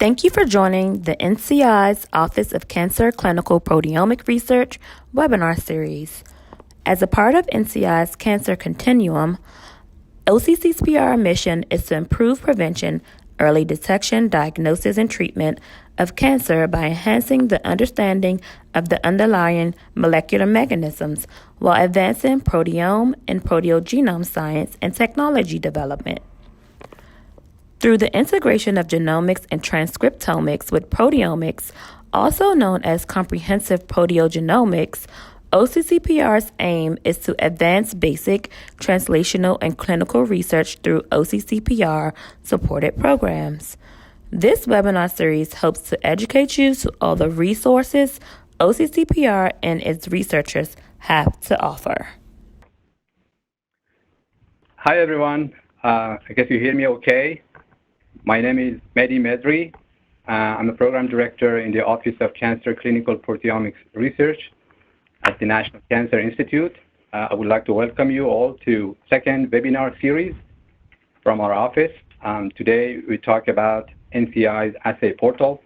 Thank you for joining the NCI's Office of Cancer Clinical Proteomic Research webinar series. As a part of NCI's Cancer Continuum, OCCPR mission is to improve prevention, early detection, diagnosis, and treatment of cancer by enhancing the understanding of the underlying molecular mechanisms while advancing proteome and proteogenome science and technology development. Through the integration of genomics and transcriptomics with proteomics, also known as comprehensive proteogenomics, OCCPR's aim is to advance basic, translational, and clinical research through OCCPR-supported programs. This webinar series hopes to educate you to all the resources OCCPR and its researchers have to offer. Hi, everyone. I guess you hear me okay. My name is Mehdi Medri. I'm a program director in the Office of Cancer Clinical Proteomics Research at the National Cancer Institute. I would like to welcome you all to second webinar series from our office. Today, we talk about NCI's Assay portal.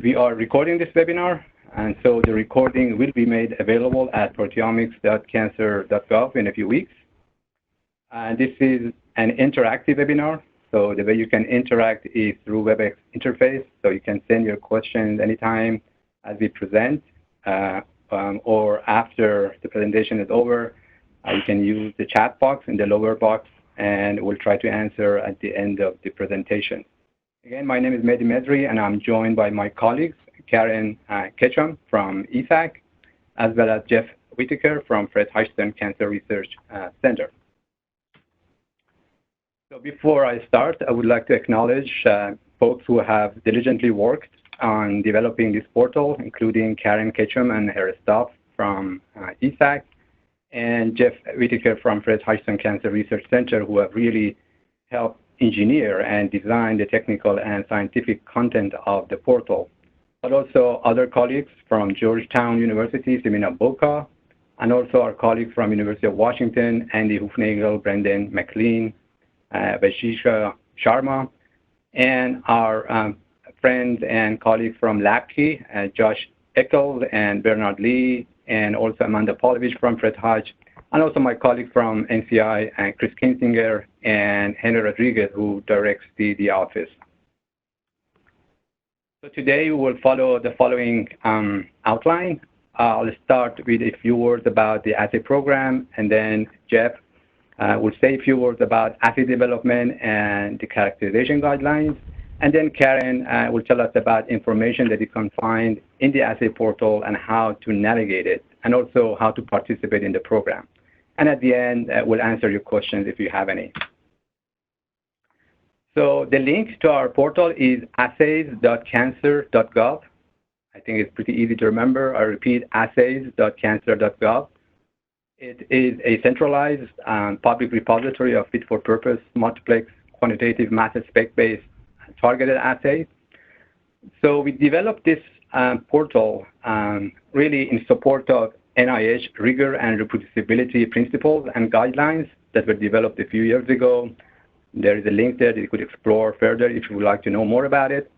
We are recording this webinar, and so the recording will be made available at proteomics.cancer.gov in a few weeks. This is an interactive webinar. So the way you can interact is through WebEx interface. So you can send your questions anytime as we present, or after the presentation is over. You can use the chat box in the lower box, and we'll try to answer at the end of the presentation. Again, my name is Mehdi Medri, and I'm joined by my colleagues, Karen Ketchum from ESAC, as well as Jeff Whitaker from Fred Hutchinson Cancer Research Center. So before I start, I would like to acknowledge folks who have diligently worked on developing this portal, including Karen Ketchum and her staff from ESAC, and Jeff Whitaker from Fred Hutchinson Cancer Research Center, who have really helped engineer and design the technical and scientific content of the portal. But also other colleagues from Georgetown University, Simina Boca, and also our colleagues from University of Washington, Andy Hufnagel, Brendan McLean, Vashisha Sharma, and our friends and colleagues from LabKey, Josh Eccles and Bernard Lee, and also Amanda Polovich from Fred Hutch, and also my colleague from NCI, Chris Kinsinger, and Henry Rodriguez, who directs the office. So today we will follow the following outline. I'll start with a few words about the assay program, and then Jeff we'll say a few words about assay development and the characterization guidelines. And then Karen will tell us about information that you can find in the assay portal and how to navigate it, and also how to participate in the program. And at the end, we'll answer your questions if you have any. So the link to our portal is assays.cancer.gov. I think it's pretty easy to remember. I repeat, assays.cancer.gov. It is a centralized public repository of fit-for-purpose, multiplex, quantitative, mass spec-based targeted assays. So we developed this portal really in support of NIH rigor and reproducibility principles and guidelines that were developed a few years ago. There is a link there that you could explore further if you would like to know more about it.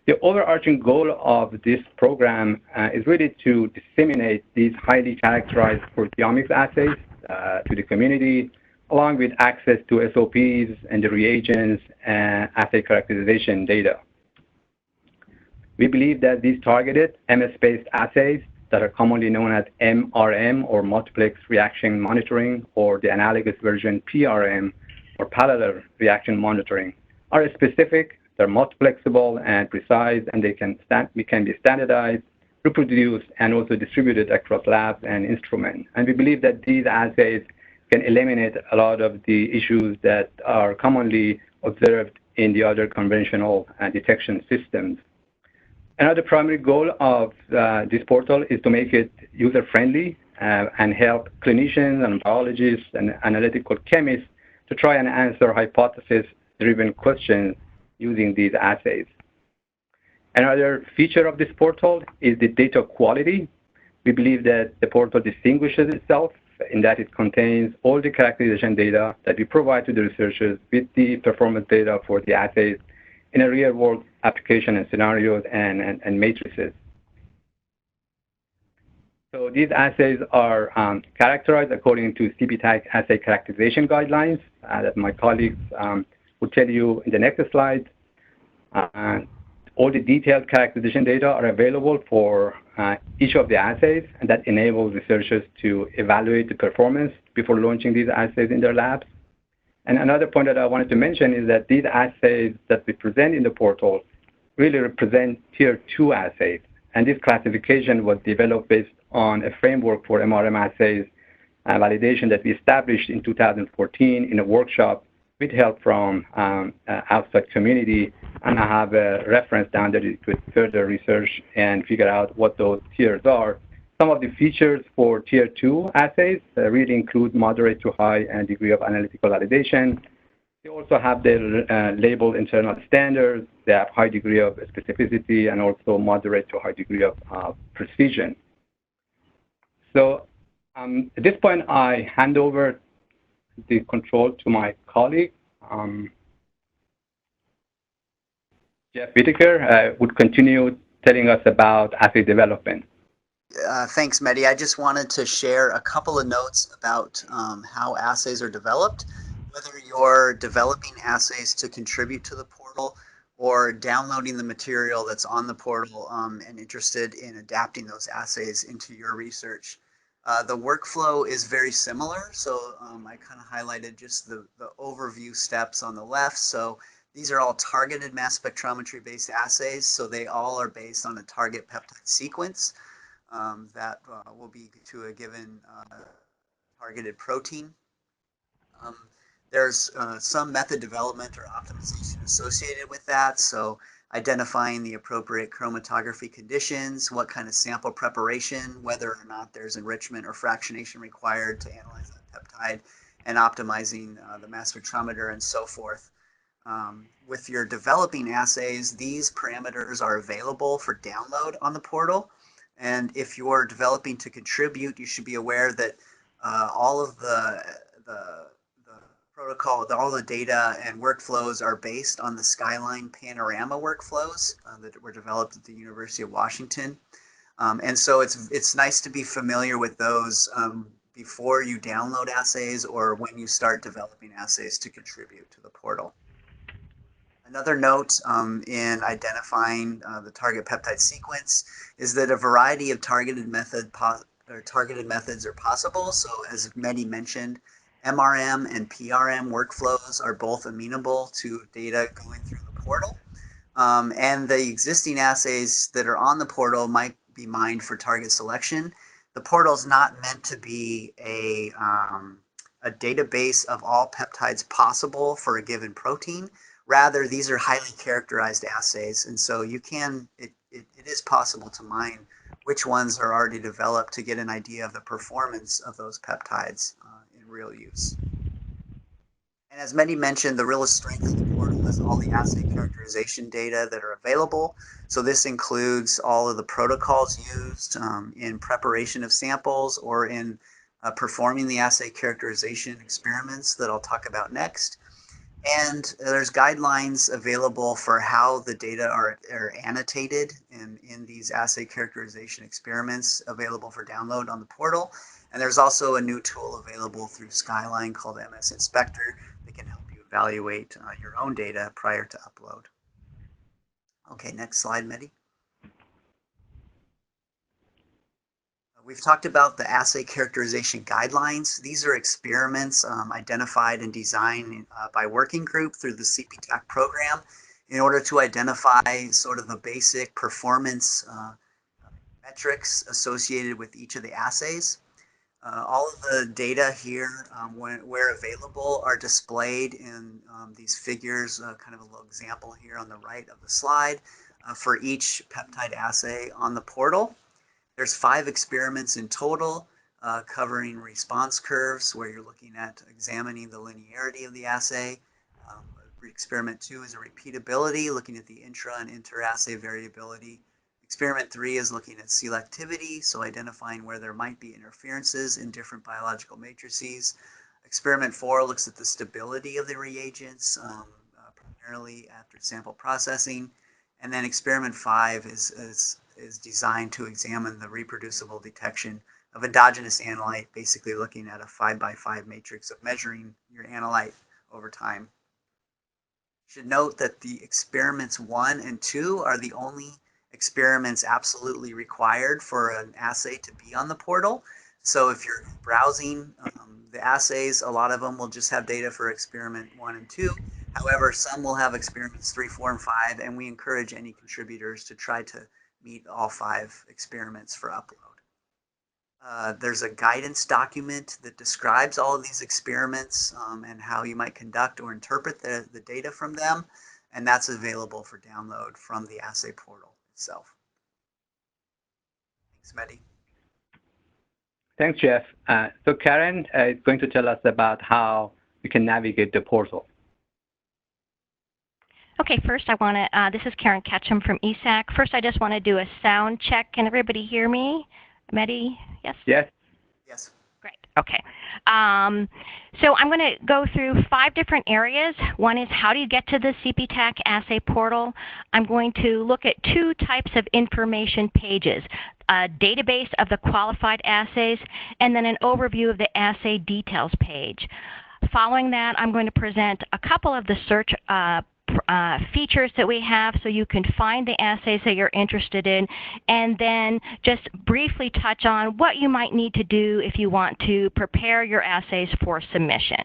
The overarching goal of this program is really to disseminate these highly characterized proteomics assays to the community, along with access to SOPs and the reagents and assay characterization data. We believe that these targeted MS-based assays that are commonly known as MRM, or multiplex reaction monitoring, or the analogous version PRM, or parallel reaction monitoring, are specific. They're multiplexable and precise, and they can be standardized, reproduced, and also distributed across labs and instruments. And we believe that these assays can eliminate a lot of the issues that are commonly observed in the other conventional detection systems. Another primary goal of this portal is to make it user-friendly and help clinicians and biologists and analytical chemists to try and answer hypothesis-driven questions using these assays. Another feature of this portal is the data quality. We believe that the portal distinguishes itself in that it contains all the characterization data that we provide to the researchers with the performance data for the assays in a real-world application and scenarios and matrices. So these assays are characterized according to CPTAC Assay Characterization Guidelines that my colleagues will tell you in the next slide. All the detailed characterization data are available for each of the assays, and that enables researchers to evaluate the performance before launching these assays in their labs. And another point that I wanted to mention is that these assays that we present in the portal really represent Tier 2 assays. And this classification was developed based on a framework for MRM assays validation that we established in 2014 in a workshop with help from outside community. And I have a reference down there you could further research and figure out what those tiers are. Some of the features for Tier 2 assays really include moderate to high and degree of analytical validation. They also have their labeled internal standards. They have high degree of specificity and also moderate to high degree of precision. So at this point, I hand over the control to my colleague. Jeff Whitaker would continue telling us about assay development. Thanks, Mehdi. I just wanted to share a couple of notes about how assays are developed. Whether you're developing assays to contribute to the portal or downloading the material that's on the portal and interested in adapting those assays into your research. The workflow is very similar, so I kind of highlighted just the overview steps on the left. So these are all targeted mass spectrometry-based assays, so they all are based on a target peptide sequence that will be to a given targeted protein. There's some method development or optimization associated with that, so identifying the appropriate chromatography conditions, what kind of sample preparation, whether or not there's enrichment or fractionation required to analyze that peptide, and optimizing the mass spectrometer and so forth. With your developing assays, these parameters are available for download on the portal. And if you're developing to contribute, you should be aware that all of the protocol, all the data and workflows are based on the Skyline Panorama workflows that were developed at the University of Washington. And so it's nice to be familiar with those before you download assays or when you start developing assays to contribute to the portal. Another note in identifying the target peptide sequence is that a variety of targeted methods are possible. So as Mehdi mentioned, MRM and PRM workflows are both amenable to data going through the portal. And the existing assays that are on the portal might be mined for target selection. The portal is not meant to be a database of all peptides possible for a given protein. Rather, these are highly characterized assays, and so you can, it is possible to mine which ones are already developed to get an idea of the performance of those peptides in real use. And as Mehdi mentioned, the real strength of the portal is all the assay characterization data that are available. So this includes all of the protocols used in preparation of samples or in performing the assay characterization experiments that I'll talk about next. And there's guidelines available for how the data are annotated in these assay characterization experiments available for download on the portal. And there's also a new tool available through Skyline called MS Inspector that can help you evaluate your own data prior to upload. Okay, next slide, Mehdi. We've talked about the assay characterization guidelines. These are experiments identified and designed by working group through the CPTAC program in order to identify sort of the basic performance metrics associated with each of the assays. All of the data here, where available, are displayed in these figures, kind of a little example here on the right of the slide for each peptide assay on the portal. There's 5 experiments in total covering response curves where you're looking at examining the linearity of the assay. Experiment 2 is a repeatability, looking at the intra and inter-assay variability. Experiment 3 is looking at selectivity, so identifying where there might be interferences in different biological matrices. Experiment 4 looks at the stability of the reagents, primarily after sample processing. And then experiment 5 is designed to examine the reproducible detection of endogenous analyte, basically looking at a 5x5 matrix of measuring your analyte over time. You should note that the experiments 1 and 2 are the only experiments absolutely required for an assay to be on the portal. So if you're browsing the assays, a lot of them will just have data for experiment 1 and 2. However, some will have experiments 3, 4, and 5, and we encourage any contributors to try to meet all 5 experiments for upload. There's a guidance document that describes all of these experiments and how you might conduct or interpret the data from them, and that's available for download from the assay portal itself. Thanks, Mehdi. Thanks, Jeff. So Karen is going to tell us about how you can navigate the portal. Okay, first I want to, this is Karen Ketchum from ESAC. First I just want to do a sound check. Can everybody hear me? Mehdi, yes? Yes. Yes. Great, okay. So I'm going to go through 5 different areas. One is how do you get to the CPTAC assay portal? I'm going to look at 2 types of information pages, a database of the qualified assays, and then an overview of the assay details page. Following that, I'm going to present a couple of the search features that we have so you can find the assays that you're interested in, and then just briefly touch on what you might need to do if you want to prepare your assays for submission.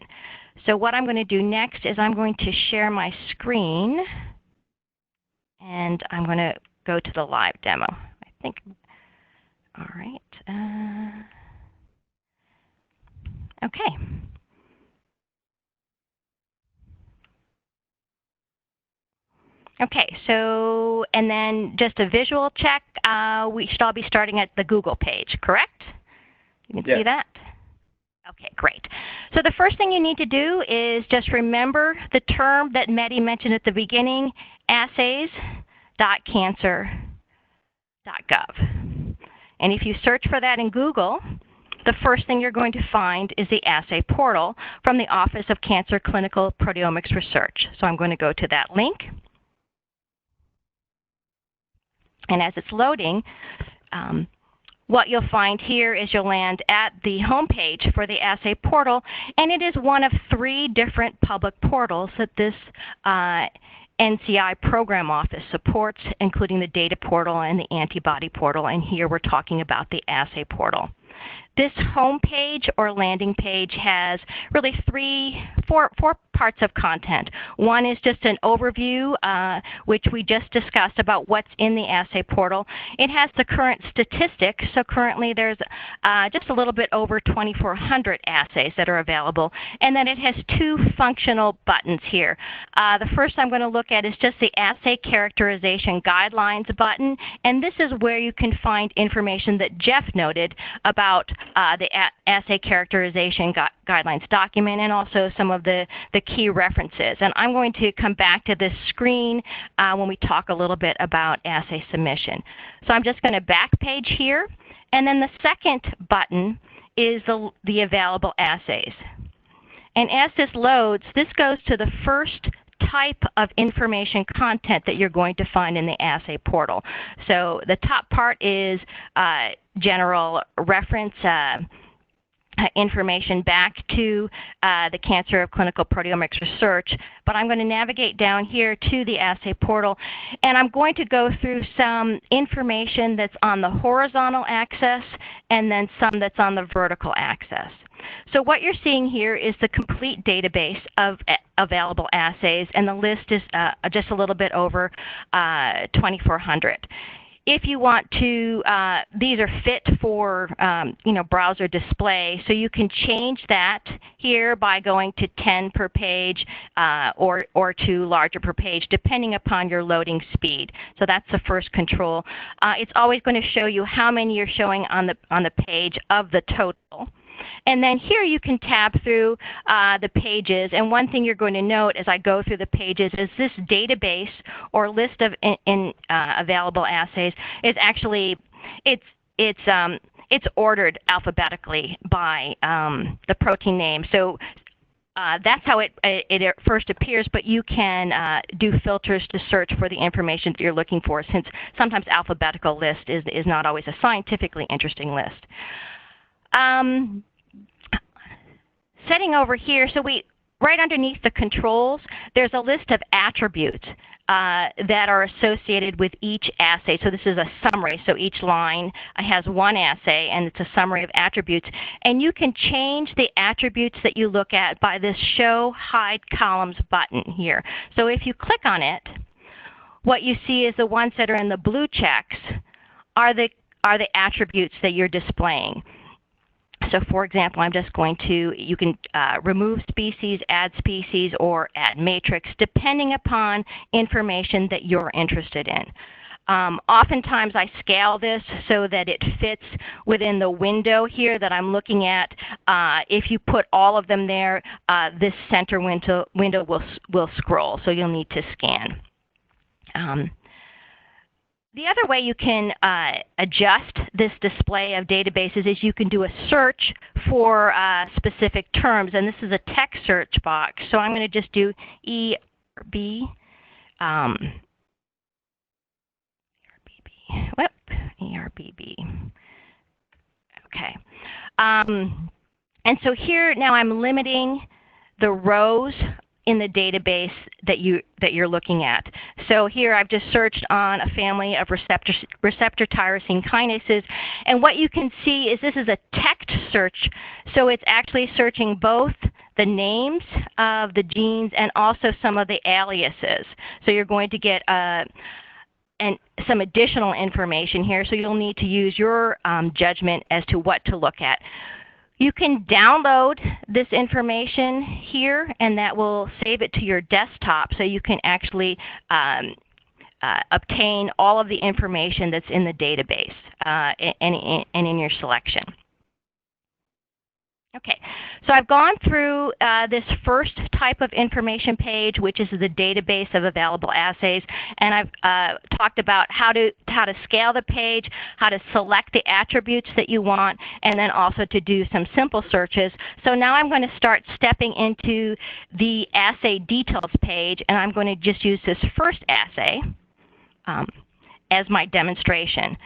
So what I'm going to do next is I'm going to share my screen, and I'm going to go to the live demo, I think. All right. Okay. Okay, so, and then just a visual check, we should all be starting at the Google page, correct? You can see that? Okay, great. So the first thing you need to do is just remember the term that Mehdi mentioned at the beginning, assays.cancer.gov. And if you search for that in Google, the first thing you're going to find is the assay portal from the Office of Cancer Clinical Proteomics Research. So I'm going to go to that link. And as it's loading, what you'll find here is you'll land at the home page for the assay portal, and it is one of 3 different public portals that this NCI program office supports, including the data portal and the antibody portal, and here we're talking about the assay portal. This home page or landing page has really four parts of content. One is just an overview, which we just discussed about what's in the assay portal. It has the current statistics. So currently there's just a little bit over 2,400 assays that are available. And then it has 2 functional buttons here. The first I'm going to look at is just the Assay Characterization Guidelines button. And this is where you can find information that Jeff noted about the Assay Characterization Guidelines document and also some of the key references. And I'm going to come back to this screen when we talk a little bit about assay submission. So I'm just going to back page here. And then the second button is the available assays. And as this loads, this goes to the first type of information content that you're going to find in the assay portal. So the top part is general reference information back to the Cancer of Clinical Proteomics Research, but I'm going to navigate down here to the assay portal, and I'm going to go through some information that's on the horizontal axis and then some that's on the vertical axis. So what you're seeing here is the complete database of available assays, and the list is just a little bit over 2,400. If you want to, these are fit for browser display, so you can change that here by going to 10 per page or to larger per page, depending upon your loading speed. So that's the first control. It's always going to show you how many you're showing on the page of the total. And then here you can tab through the pages. And one thing you're going to note as I go through the pages is this database or list of available assays is actually, it's ordered alphabetically by the protein name. So that's how it first appears, but you can do filters to search for the information that you're looking for, since sometimes alphabetical list is not always a scientifically interesting list. Setting over here, so right underneath the controls, there's a list of attributes that are associated with each assay. So this is a summary. So each line has one assay, and it's a summary of attributes. And you can change the attributes that you look at by this Show Hide Columns button here. So if you click on it, what you see is the ones that are in the blue checks are the attributes that you're displaying. So for example, I'm just going to, you can remove species, add species, or add matrix, depending upon information that you're interested in. Oftentimes I scale this so that it fits within the window here that I'm looking at. If you put all of them there, this center window will scroll, so you'll need to scan. The other way you can adjust this display of databases is you can do a search for specific terms, and this is a text search box. So I'm going to just do ERB, ERBB. Okay. And so here now I'm limiting the rows in the database that you're looking at. So here I've just searched on a family of receptor tyrosine kinases, and what you can see is this is a text search, so it's actually searching both the names of the genes and also some of the aliases. So you're going to get some additional information here, so you'll need to use your judgment as to what to look at. You can download this information here, and that will save it to your desktop, so you can actually obtain all of the information that's in the database and in your selection. Okay, so I've gone through this first type of information page, which is the database of available assays, and I've talked about how to scale the page, how to select the attributes that you want, and then also to do some simple searches. So now I'm going to start stepping into the assay details page, and I'm going to just use this first assay as my demonstration.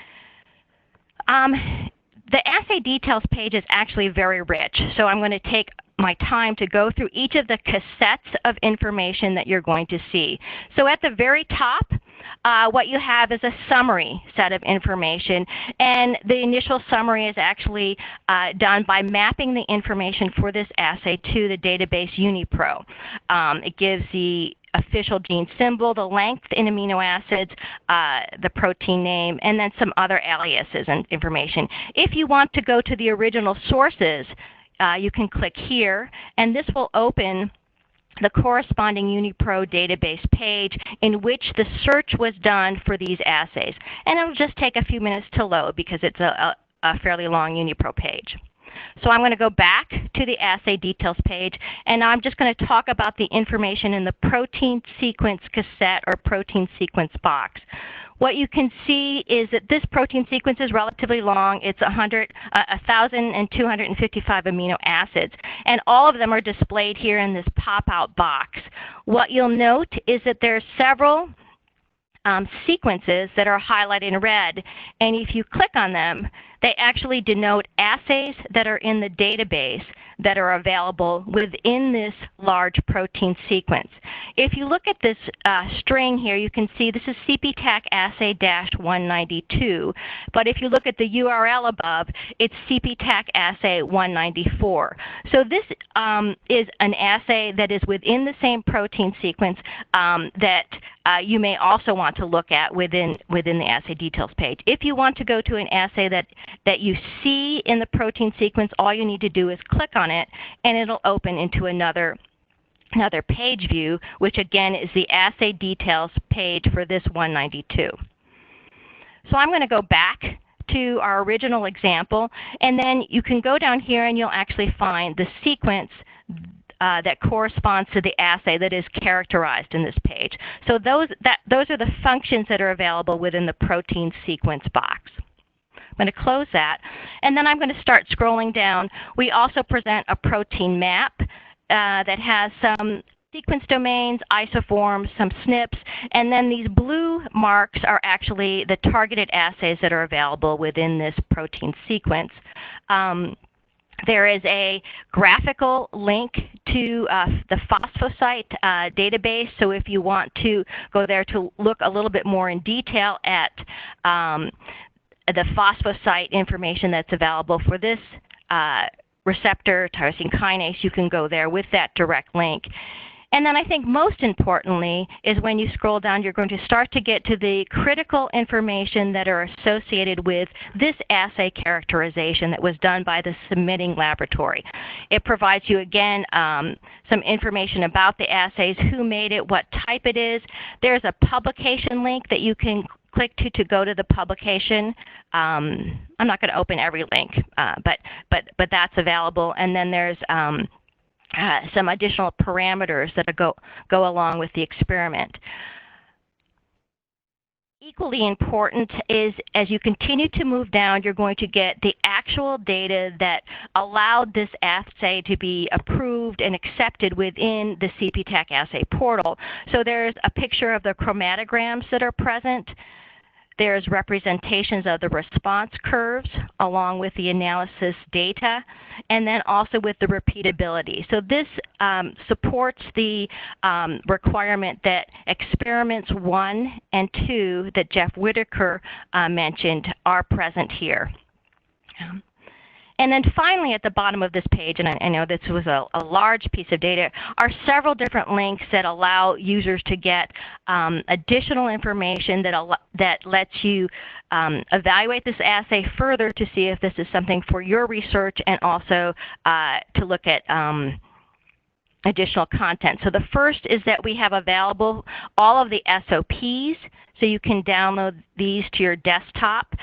The assay details page is actually very rich, so I'm going to take my time to go through each of the cassettes of information that you're going to see. So at the very top, what you have is a summary set of information, and the initial summary is actually done by mapping the information for this assay to the database UniPro. It gives the official gene symbol, the length in amino acids, the protein name, and then some other aliases and information. If you want to go to the original sources, you can click here, and this will open the corresponding UniPro database page in which the search was done for these assays. And it'll just take a few minutes to load because it's a fairly long UniPro page. So I'm going to go back to the assay details page, and I'm just going to talk about the information in the protein sequence cassette or protein sequence box. What you can see is that this protein sequence is relatively long. It's 1,255 amino acids, and all of them are displayed here in this pop-out box. What you'll note is that there are several sequences that are highlighted in red, and if you click on them, they actually denote assays that are in the database that are available within this large protein sequence. If you look at this string here, you can see this is CPTAC assay-192, but if you look at the URL above, it's CPTAC assay 194. So this is an assay that is within the same protein sequence that you may also want to look at within the assay details page. If you want to go to an assay that you see in the protein sequence, all you need to do is click on it, and it'll open into another page view, which again is the assay details page for this 192. So I'm going to go back to our original example, and then you can go down here and you'll actually find the sequence that corresponds to the assay that is characterized in this page. So those are the functions that are available within the protein sequence box. I'm going to close that, and then I'm going to start scrolling down. We also present a protein map, that has some sequence domains, isoforms, some SNPs, and then these blue marks are actually the targeted assays that are available within this protein sequence. There is a graphical link to the phosphocyte database, so if you want to go there to look a little bit more in detail at the phosphocyte information that's available for this receptor, tyrosine kinase, you can go there with that direct link. And then I think most importantly is when you scroll down, you're going to start to get to the critical information that are associated with this assay characterization that was done by the submitting laboratory. It provides you, again, some information about the assays, who made it, what type it is. There's a publication link that you can click to go to the publication. I'm not going to open every link, but that's available. And then there's some additional parameters that go along with the experiment. Equally important is as you continue to move down, you're going to get the actual data that allowed this assay to be approved and accepted within the CPTAC assay portal. So there's a picture of the chromatograms that are present. There's representations of the response curves along with the analysis data, and then also with the repeatability. So this supports the requirement that experiments 1 and 2 that Jeff Whitaker mentioned are present here. And then finally, at the bottom of this page, and I know this was a large piece of data, are several different links that allow users to get additional information that lets you evaluate this assay further to see if this is something for your research, and also to look at additional content. So the first is that we have available all of the SOPs, so you can download these to your desktop.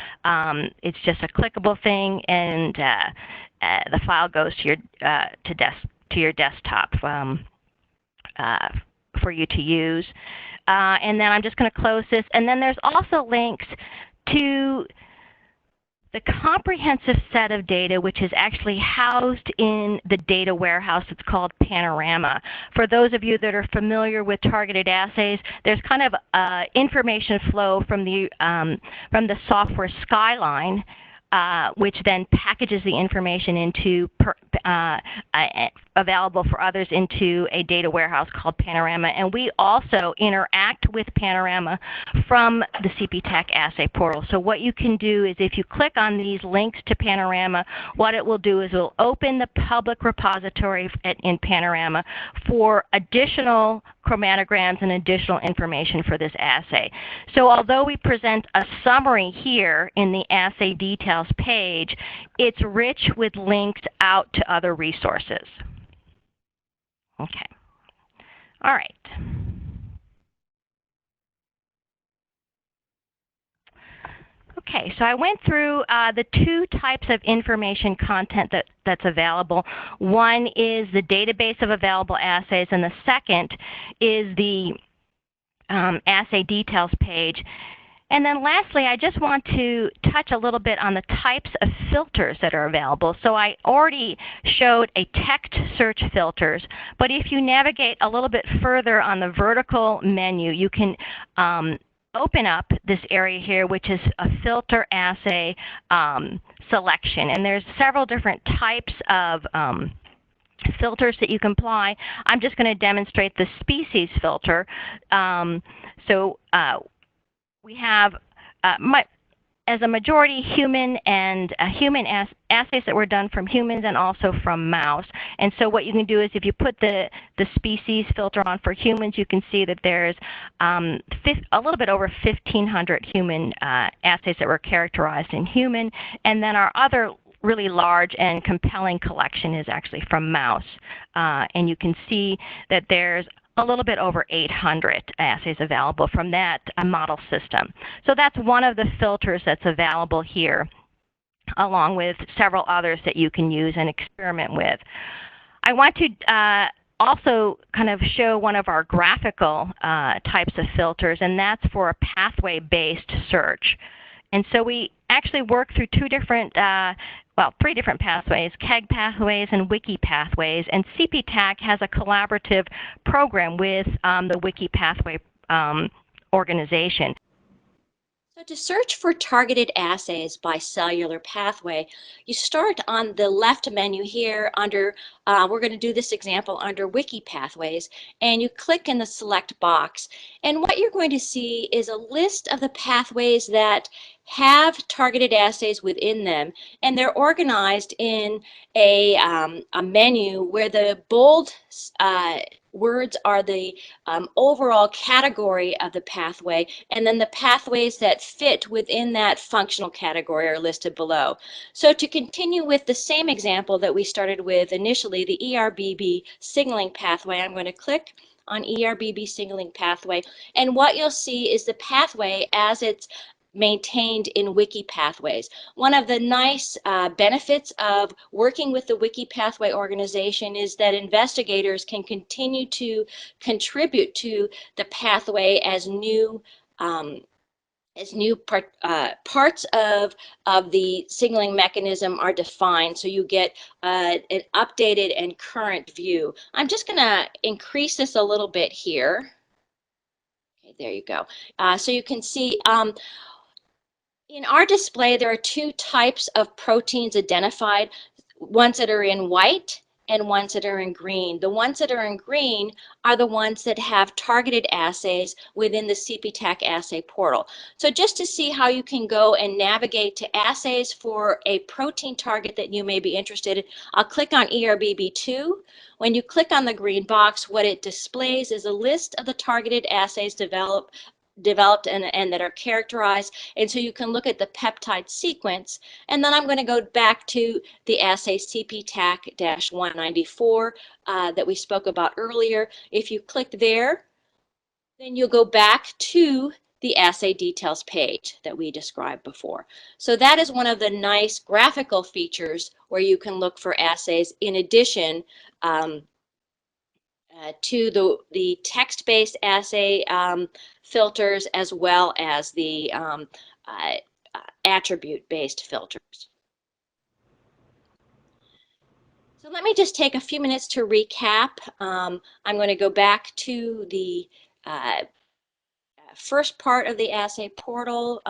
It's just a clickable thing, and the file goes to your desktop for you to use. And then I'm just going to close this. And then there's also links to the comprehensive set of data, which is actually housed in the data warehouse. It's called Panorama. For those of you that are familiar with targeted assays, there's kind of information flow from the software Skyline, which then packages the information into available for others into a data warehouse called Panorama. And we also interact with Panorama from the CPTAC assay portal. So what you can do is if you click on these links to Panorama, what it will do is it will open the public repository in Panorama for additional chromatograms and additional information for this assay. So although we present a summary here in the assay details page, it's rich with links out to other resources. Okay. All right. Okay, so I went through the two types of information content that's available. One is the database of available assays, and the second is the assay details page. And then lastly, I just want to touch a little bit on the types of filters that are available. So I already showed a text search filters, but if you navigate a little bit further on the vertical menu, you can open up this area here, which is a filter assay selection. And there's several different types of filters that you can apply. I'm just going to demonstrate the species filter. We have, as a majority, human and human assays that were done from humans and also from mouse. And so what you can do is if you put the species filter on for humans, you can see that there's a little bit over 1,500 human assays that were characterized in human. And then our other really large and compelling collection is actually from mouse. And you can see that there's a little bit over 800 assays available from that model system. So that's one of the filters that's available here, along with several others that you can use and experiment with. I want to also kind of show one of our graphical types of filters, and that's for a pathway-based search. And so we actually work through two different well, 3 different pathways, KEGG pathways and Wiki pathways, and CPTAC has a collaborative program with the Wiki pathway organization. So to search for targeted assays by cellular pathway, you start on the left menu here under, we're going to do this example under Wiki Pathways, and you click in the select box. And what you're going to see is a list of the pathways that have targeted assays within them, and they're organized in a menu where the bold words are the overall category of the pathway, and then the pathways that fit within that functional category are listed below. So to continue with the same example that we started with initially, the ERBB signaling pathway, I'm going to click on ERBB signaling pathway, and what you'll see is the pathway as it's maintained in Wiki Pathways. One of the nice benefits of working with the Wiki Pathway organization is that investigators can continue to contribute to the pathway as new parts of the signaling mechanism are defined, so you get an updated and current view. I'm just going to increase this a little bit here. Okay, there you go. So you can see in our display, there are 2 types of proteins identified, ones that are in white and ones that are in green. The ones that are in green are the ones that have targeted assays within the CPTAC assay portal. So just to see how you can go and navigate to assays for a protein target that you may be interested in, I'll click on ERBB2. When you click on the green box, what it displays is a list of the targeted assays developed and that are characterized, and so you can look at the peptide sequence. And then I'm going to go back to the assay CPTAC-194 that we spoke about earlier. If you click there, then you'll go back to the assay details page that we described before. So that is one of the nice graphical features where you can look for assays in addition to the text-based assay filters as well as the attribute-based filters. So let me just take a few minutes to recap. I'm going to go back to the first part of the assay portal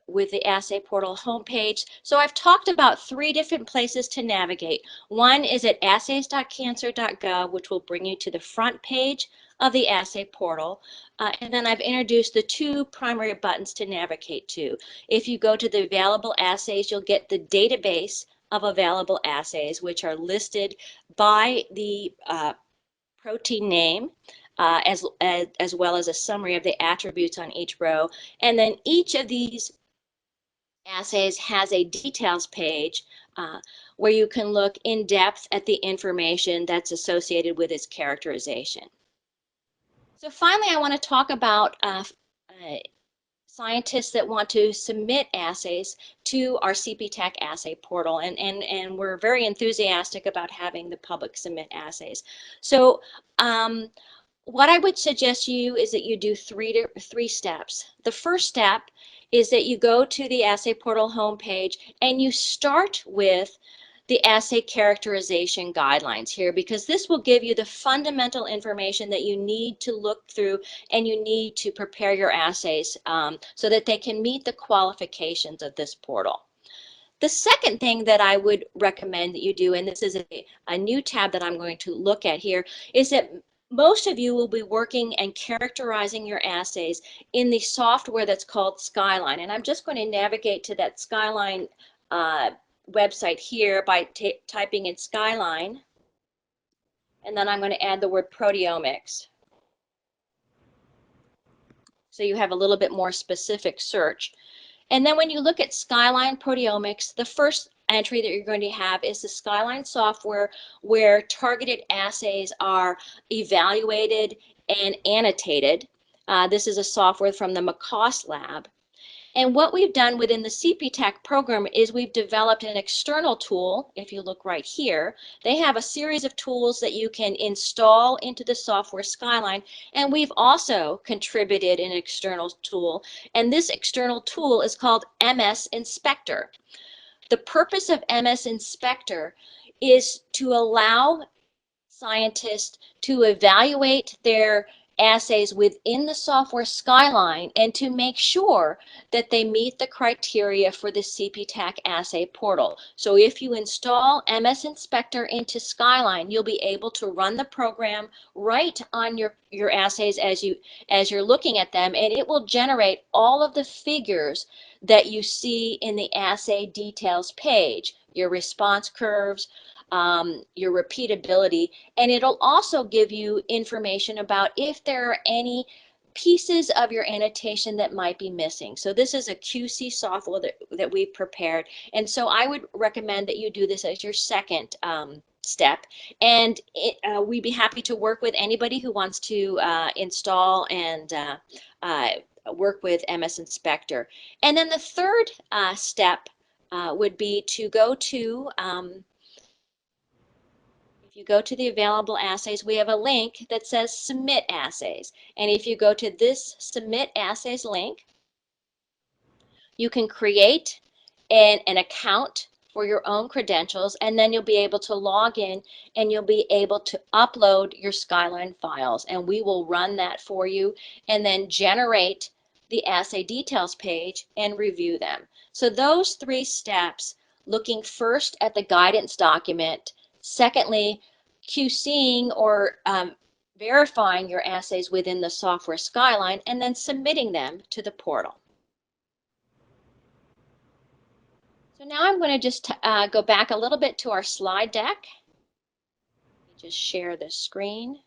with the assay portal homepage. So I've talked about 3 different places to navigate. One is at assays.cancer.gov, which will bring you to the front page of the assay portal. And then I've introduced the 2 primary buttons to navigate to. If you go to the available assays, you'll get the database of available assays, which are listed by the protein name, as well as a summary of the attributes on each row. And then each of these assays has a details page where you can look in depth at the information that's associated with its characterization. So finally, I want to talk about scientists that want to submit assays to our CPTAC assay portal, and we're very enthusiastic about having the public submit assays. So what I would suggest to you is that you do three steps. The first step is that you go to the assay portal homepage and you start with the assay characterization guidelines here, because this will give you the fundamental information that you need to look through and you need to prepare your assays so that they can meet the qualifications of this portal. The second thing that I would recommend that you do, and this is a new tab that I'm going to look at here, is that most of you will be working and characterizing your assays in the software that's called Skyline. And I'm just going to navigate to that Skyline website here by typing in Skyline. And then I'm going to add the word proteomics. So you have a little bit more specific search. And then when you look at Skyline Proteomics, the first entry that you're going to have is the Skyline software where targeted assays are evaluated and annotated. This is a software from the McCoss lab. And what we've done within the CPTAC program is we've developed an external tool. If you look right here, they have a series of tools that you can install into the software Skyline. And we've also contributed an external tool. And this external tool is called MS Inspector. The purpose of MS Inspector is to allow scientists to evaluate their assays within the software Skyline and to make sure that they meet the criteria for the CPTAC assay portal. So if you install MS Inspector into Skyline, you'll be able to run the program right on your assays as you're looking at them, and it will generate all of the figures that you see in the assay details page, your response curves, your repeatability, and it'll also give you information about if there are any pieces of your annotation that might be missing. So this is a QC software that we've prepared, and so I would recommend that you do this as your second step, and we'd be happy to work with anybody who wants to install and work with MS Inspector. And then the third step would be to go to if you go to the available assays, we have a link that says Submit Assays. And if you go to this Submit Assays link, you can create an account for your own credentials, and then you'll be able to log in and you'll be able to upload your Skyline files, and we will run that for you and then generate the assay details page and review them. So those three steps, looking first at the guidance document, secondly, QCing or verifying your assays within the software Skyline, and then submitting them to the portal. So now I'm going to just go back a little bit to our slide deck. Just share the screen.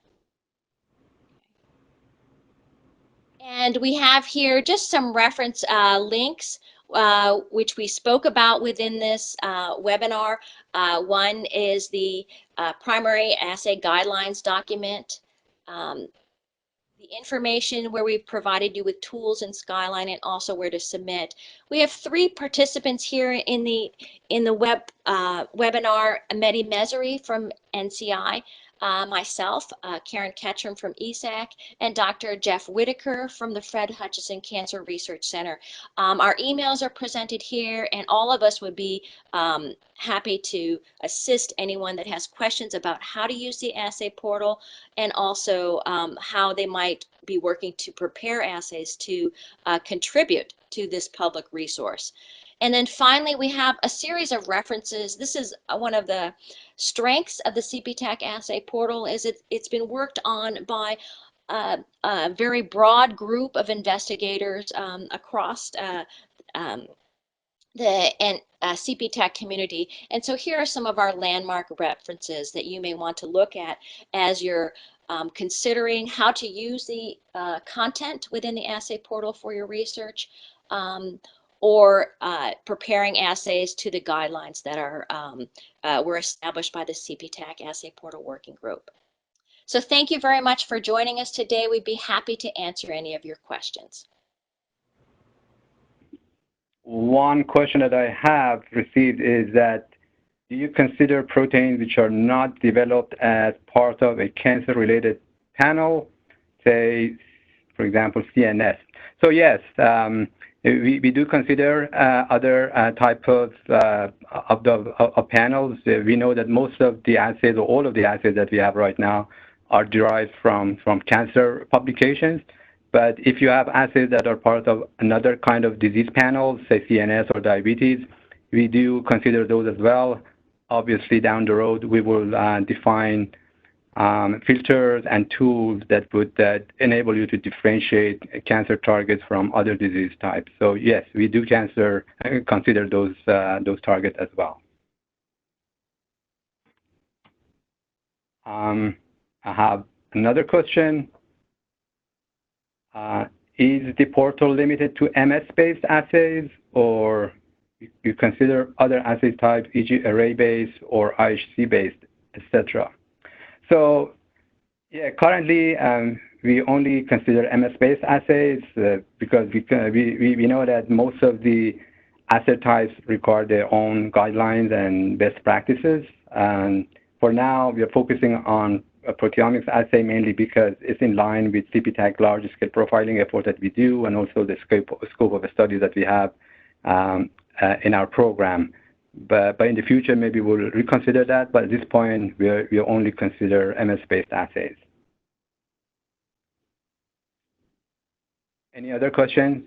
And we have here just some reference links which we spoke about within this webinar. One is the primary assay guidelines document, the information where we've provided you with tools in Skyline, and also where to submit. We have three participants here in the webinar: Mehdi Mesri from NCI, myself, Karen Ketchum from ESAC, and Dr. Jeff Whitaker from the Fred Hutchinson Cancer Research Center. Our emails are presented here, and all of us would be happy to assist anyone that has questions about how to use the assay portal, and also how they might be working to prepare assays to contribute to this public resource. And then finally, we have a series of references. This is one of the strengths of the CPTAC assay portal, is it's been worked on by a very broad group of investigators across the CPTAC community. And so here are some of our landmark references that you may want to look at as you're considering how to use the content within the assay portal for your research, or preparing assays to the guidelines that are were established by the CPTAC Assay Portal Working Group. So thank you very much for joining us today. We'd be happy to answer any of your questions. One question that I have received is that, do you consider proteins which are not developed as part of a cancer-related panel, say, for example, CNS? So yes, we do consider other type of panels. We know that most of the assays, or all of the assays that we have right now, are derived from cancer publications. But if you have assays that are part of another kind of disease panel, say CNS or diabetes, we do consider those as well. Obviously, down the road, we will define filters and tools that would enable you to differentiate cancer targets from other disease types. So yes, we do consider those targets as well. I have another question. Is the portal limited to MS-based assays, or you consider other assay types, e.g. array-based or IHC-based, etc.? So, yeah, currently we only consider MS-based assays because we know that most of the assay types require their own guidelines and best practices. And for now, we are focusing on a proteomics assay mainly because it's in line with CPTAC large-scale profiling effort that we do, and also the scope of the studies that we have in our program. But in the future, maybe we'll reconsider that. But at this point, we only consider MS-based assays. Any other questions?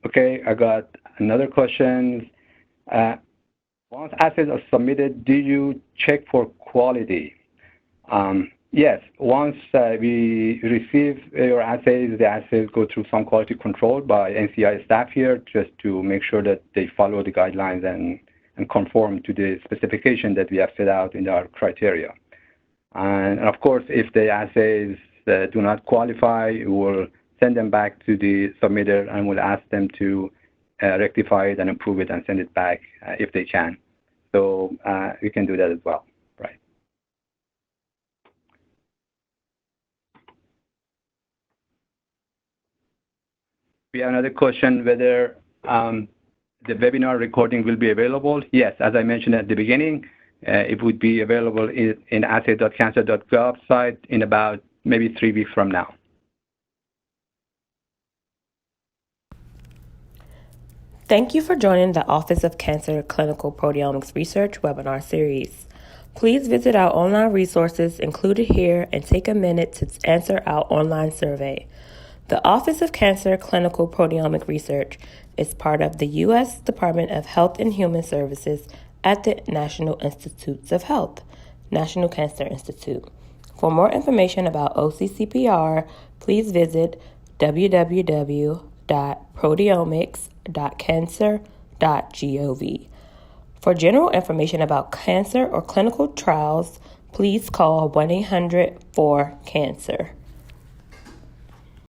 Okay, I got another question. Once assays are submitted, do you check for quality? Yes, once we receive your assays, the assays go through some quality control by NCI staff here just to make sure that they follow the guidelines and conform to the specification that we have set out in our criteria. And of course, if the assays do not qualify, we will send them back to the submitter and we'll ask them to rectify it and improve it and send it back if they can. So we can do that as well, right? We have another question whether the webinar recording will be available. Yes, as I mentioned at the beginning, it would be available in assay.cancer.gov site in about maybe 3 weeks from now. Thank you for joining the Office of Cancer Clinical Proteomics Research webinar series. Please visit our online resources included here and take a minute to answer our online survey. The Office of Cancer Clinical Proteomic Research is part of the U.S. Department of Health and Human Services at the National Institutes of Health, National Cancer Institute. For more information about OCCPR, please visit www.proteomics.cancer.gov. For general information about cancer or clinical trials, please call 1-800-4-CANCER.